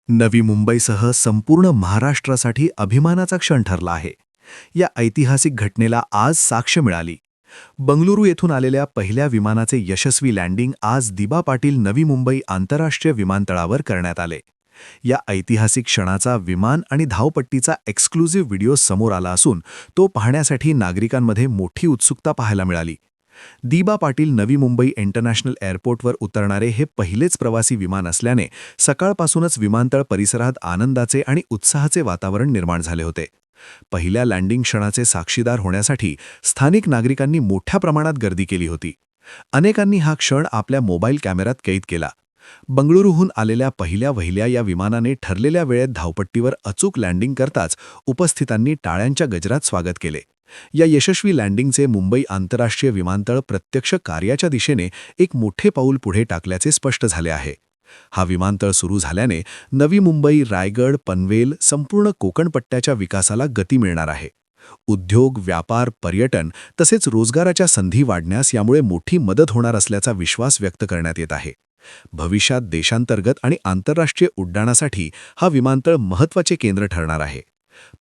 नवी मुंबईसह संपूर्ण महाराष्ट्रासाठी अभिमानाचा क्षण ठरला आहे. या ऐतिहासिक घटनेला आज साक्ष मिळाली. बंगळुरू येथून आलेल्या पहिल्या विमानाचे यशस्वी लँडिंग आज दिबा पाटील नवी मुंबई आंतरराष्ट्रीय विमानतळावर करण्यात आले. या ऐतिहासिक क्षणाचा विमान आणि धावपट्टीचा एक्सक्लुझिव्ह व्हिडिओ समोर आला असून तो पाहण्यासाठी नागरिकांमध्ये मोठी उत्सुकता पाहायला मिळाली. दिबा पाटील नवी मुंबई इंटरनॅशनल एअरपोर्टवर उतरणारे हे पहिलेच प्रवासी विमान असल्याने सकाळपासूनच विमानतळ परिसरात आनंदाचे आणि उत्साहाचे वातावरण निर्माण झाले होते. पहिल्या लँडिंग क्षणाचे साक्षीदार होण्यासाठी स्थानिक नागरिकांनी मोठ्या प्रमाणात गर्दी केली होती. अनेकांनी हा क्षण आपल्या मोबाईल कॅमेऱ्यात कैद केला. बंगळुरूहून आलेल्या पहिल्या वहिल्या या विमानाने ठरलेल्या वेळेत धावपट्टीवर अचूक लँडिंग करताच उपस्थितांनी टाळ्यांच्या गजरात स्वागत केले. या यशस्वी लँडिंगचे मुंबई आंतरराष्ट्रीय विमानतळ प्रत्यक्ष कार्याच्या दिशेने एक मोठे पाऊल पुढे टाकल्याचे स्पष्ट झाले आहे. हा विमानतळ सुरू झाल्याने नवी मुंबई, रायगड, पनवेल, संपूर्ण कोकण पट्ट्याच्या विकासाला गती मिळणार आहे. उद्योग, व्यापार, पर्यटन तसेच रोजगाराच्या संधी वाढण्यास यामुळे मोठी मदत होणार असल्याचा विश्वास व्यक्त करण्यात येत आहे. भविष्यात देशांतर्गत आणि आंतरराष्ट्रीय उड्डाणासाठी हा विमानतळ महत्त्वाचे केंद्र ठरणार आहे.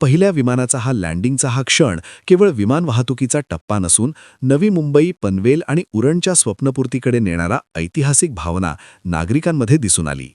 पहिल्या विमानाचा हा लँडिंगचा हा क्षण केवळ विमान वाहतुकीचा टप्पा नसून नवी मुंबई, पनवेल आणि उरणच्या स्वप्नपूर्तीकडे नेणारा ऐतिहासिक भावना नागरिकांमध्ये दिसून आली.